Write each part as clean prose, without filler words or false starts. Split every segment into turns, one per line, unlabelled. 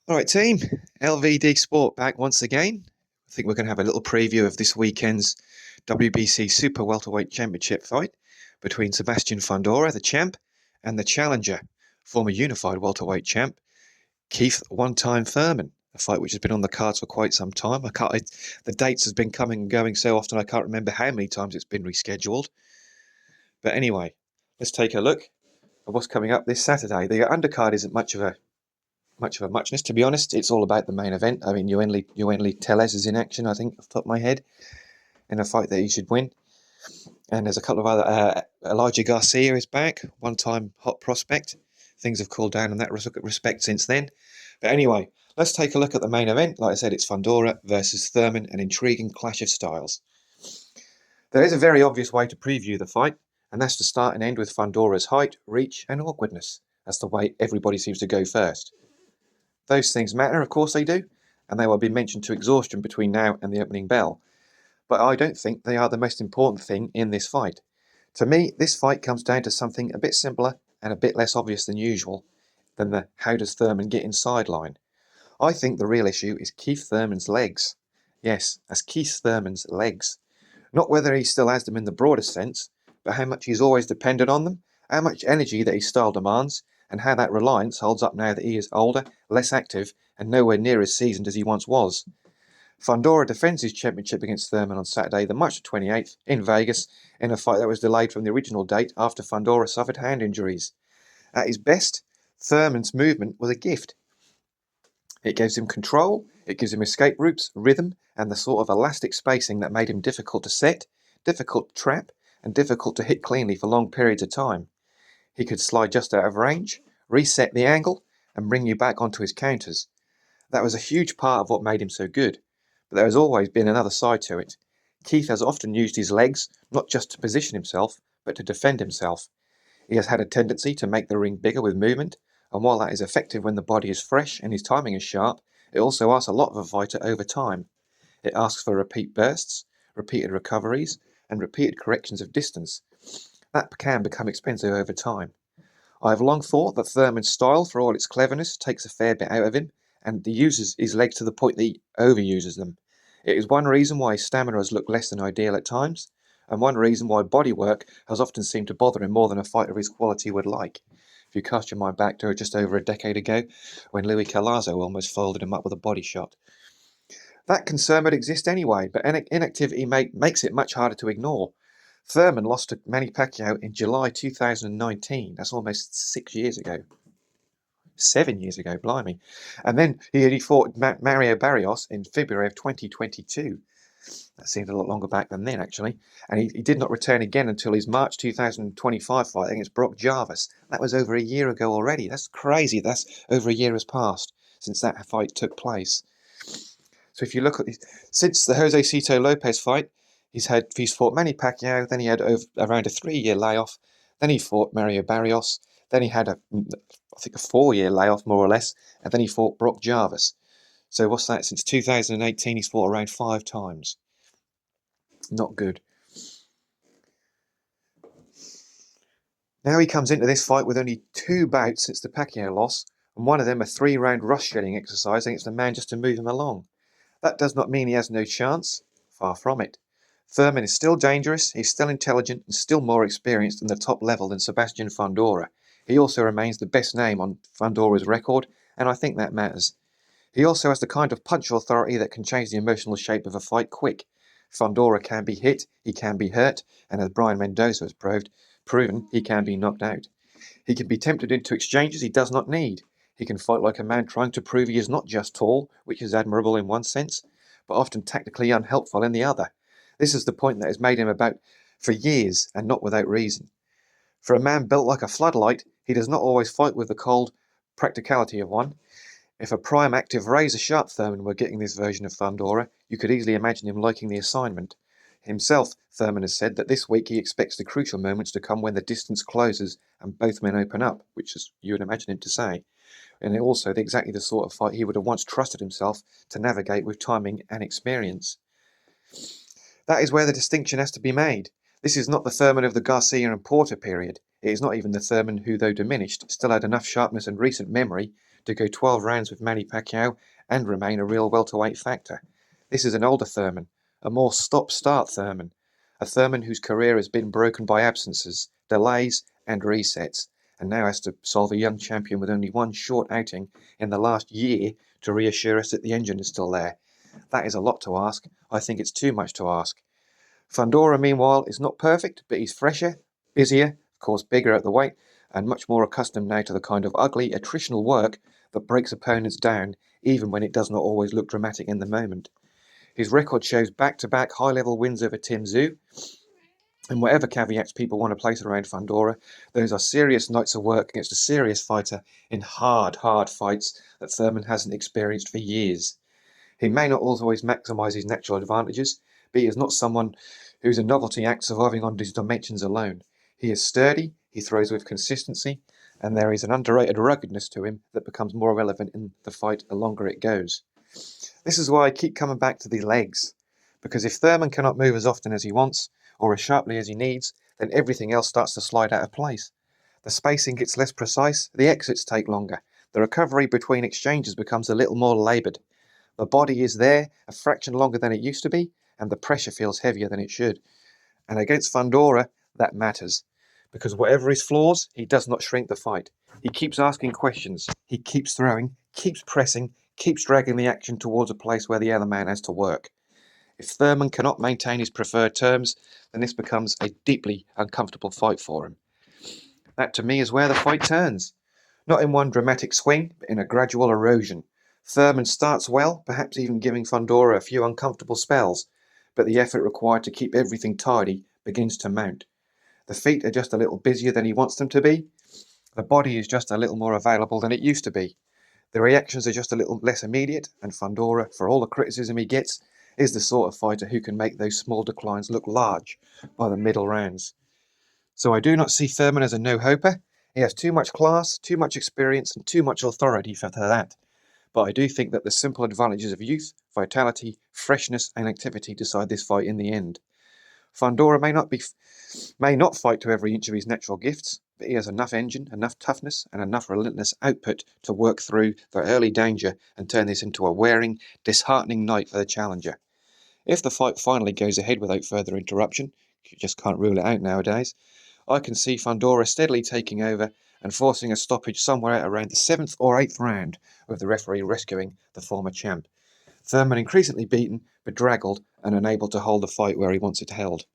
All right, team. LVD Sport back once again. I think we're going to have a little preview of this weekend's WBC Super Welterweight Championship fight between Sebastian Fundora, the champ, and the challenger, former unified welterweight champ, Keith one-time Thurman. A fight which has been on the cards for quite some time. The dates has been coming and going so often I can't remember how many times it's been rescheduled. But anyway, let's take a look at what's coming up this Saturday. The undercard isn't much of a muchness, to be honest. It's all about the main event. I mean, Yuenli Tellez is in action, I think, off the top of my head, in a fight that he should win. And there's a couple of other. Elijah Garcia is back, one-time hot prospect. Things have cooled down in that respect since then. But anyway, let's take a look at the main event. Like I said, it's Fundora versus Thurman, an intriguing clash of styles. There is a very obvious way to preview the fight, and that's to start and end with Fundora's height, reach, and awkwardness. That's the way everybody seems to go first. Those things matter, of course they do, and they will be mentioned to exhaustion between now and the opening bell. But I don't think they are the most important thing in this fight. To me, this fight comes down to something a bit simpler and a bit less obvious than usual than the how does Thurman get inside line. I think the real issue is Keith Thurman's legs. Yes, that's Keith Thurman's legs. Not whether he still has them in the broadest sense, but how much he's always dependent on them, how much energy that his style demands, and how that reliance holds up now that he is older, less active, and nowhere near as seasoned as he once was. Fundora defends his championship against Thurman on Saturday, the March 28th, in Vegas, in a fight that was delayed from the original date after Fundora suffered hand injuries. At his best, Thurman's movement was a gift. It gives him control, it gives him escape routes, rhythm, and the sort of elastic spacing that made him difficult to set, difficult to trap, and difficult to hit cleanly for long periods of time. He could slide just out of range, reset the angle, and bring you back onto his counters. That was a huge part of what made him so good. But there has always been another side to it. Keith has often used his legs not just to position himself, but to defend himself. He has had a tendency to make the ring bigger with movement, and while that is effective when the body is fresh and his timing is sharp, it also asks a lot of a fighter over time. It asks for repeat bursts, repeated recoveries, and repeated corrections of distance. That can become expensive over time. I have long thought that Thurman's style, for all its cleverness, takes a fair bit out of him, and he uses his legs to the point that he overuses them. It is one reason why his stamina has looked less than ideal at times, and one reason why bodywork has often seemed to bother him more than a fighter of his quality would like. If you cast your mind back to just over a decade ago, when Louis Collazo almost folded him up with a body shot. That concern would exist anyway, but inactivity makes it much harder to ignore. Thurman lost to Manny Pacquiao in July 2019. That's almost 6 years ago. 7 years ago, blimey. And then he fought Mario Barrios in February of 2022. That seemed a lot longer back than then, actually. And he did not return again until his March 2025 fight against Brock Jarvis. That was over a year ago already. That's crazy. That's over a year has passed since that fight took place. So if you look at since the Jose Cito Lopez fight, he's fought Manny Pacquiao, then he had around a 3-year layoff, then he fought Mario Barrios, then he had I think a 4-year layoff more or less, and then he fought Brock Jarvis. So what's that? Since 2018, he's fought around 5 times. Not good. Now he comes into this fight with only 2 bouts since the Pacquiao loss, and one of them a 3-round rush-shedding exercise against a man just to move him along. That does not mean he has no chance. Far from it. Thurman is still dangerous, he's still intelligent, and still more experienced in the top level than Sebastian Fundora. He also remains the best name on Fundora's record, and I think that matters. He also has the kind of punch authority that can change the emotional shape of a fight quick. Fundora can be hit, he can be hurt, and as Brian Mendoza has proven, he can be knocked out. He can be tempted into exchanges he does not need. He can fight like a man trying to prove he is not just tall, which is admirable in one sense, but often tactically unhelpful in the other. This is the point that has made him about for years, and not without reason. For a man built like a floodlight, he does not always fight with the cold practicality of one. If a prime active razor-sharp Thurman were getting this version of Fundora, you could easily imagine him liking the assignment. Himself, Thurman has said that this week he expects the crucial moments to come when the distance closes and both men open up, which is you would imagine him to say. And also exactly the sort of fight he would have once trusted himself to navigate with timing and experience. That is where the distinction has to be made. This is not the Thurman of the Garcia and Porter period. It is not even the Thurman who, though diminished, still had enough sharpness and recent memory to go 12 rounds with Manny Pacquiao and remain a real welterweight factor. This is an older Thurman, a more stop-start Thurman, a Thurman whose career has been broken by absences, delays and resets, and now has to solve a young champion with only one short outing in the last year to reassure us that the engine is still there. That is a lot to ask. I think it's too much to ask. Fundora, meanwhile, is not perfect, but he's fresher, busier, of course bigger at the weight, and much more accustomed now to the kind of ugly, attritional work that breaks opponents down, even when it does not always look dramatic in the moment. His record shows back-to-back high-level wins over Tim Tszyu, and whatever caveats people want to place around Fundora, those are serious nights of work against a serious fighter in hard fights that Thurman hasn't experienced for years. He may not always maximise his natural advantages, but he is not someone who's a novelty act surviving on his dimensions alone. He is sturdy, he throws with consistency, and there is an underrated ruggedness to him that becomes more relevant in the fight the longer it goes. This is why I keep coming back to the legs, because if Thurman cannot move as often as he wants, or as sharply as he needs, then everything else starts to slide out of place. The spacing gets less precise, the exits take longer, the recovery between exchanges becomes a little more laboured. The body is there a fraction longer than it used to be, and the pressure feels heavier than it should. And against Fundora, that matters, because whatever his flaws, he does not shrink the fight. He keeps asking questions, he keeps throwing, keeps pressing, keeps dragging the action towards a place where the other man has to work. If Thurman cannot maintain his preferred terms, then this becomes a deeply uncomfortable fight for him. That to me is where the fight turns. Not in one dramatic swing, but in a gradual erosion. Thurman starts well, perhaps even giving Fundora a few uncomfortable spells, but the effort required to keep everything tidy begins to mount. The feet are just a little busier than he wants them to be. The body is just a little more available than it used to be. The reactions are just a little less immediate, and Fundora, for all the criticism he gets, is the sort of fighter who can make those small declines look large by the middle rounds. So I do not see Thurman as a no-hoper. He has too much class, too much experience, and too much authority for that. But I do think that the simple advantages of youth, vitality, freshness, and activity decide this fight in the end. Fundora may not fight to every inch of his natural gifts, but he has enough engine, enough toughness, and enough relentless output to work through the early danger and turn this into a wearing, disheartening night for the challenger. If the fight finally goes ahead without further interruption, you just can't rule it out nowadays, I can see Fundora steadily taking over and forcing a stoppage somewhere at around the 7th or 8th round, with the referee rescuing the former champ. Thurman increasingly beaten, bedraggled, and unable to hold the fight where he wants it held.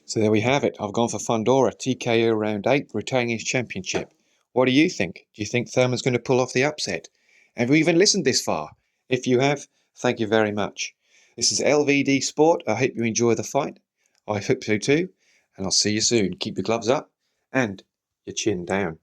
So there we have it. I've gone for Fundora, TKO round 8, retaining his championship. What do you think? Do you think Thurman's going to pull off the upset? Have you even listened this far? If you have, thank you very much. This is LVD Sport. I hope you enjoy the fight. I hope so too. And I'll see you soon. Keep your gloves up and your chin down.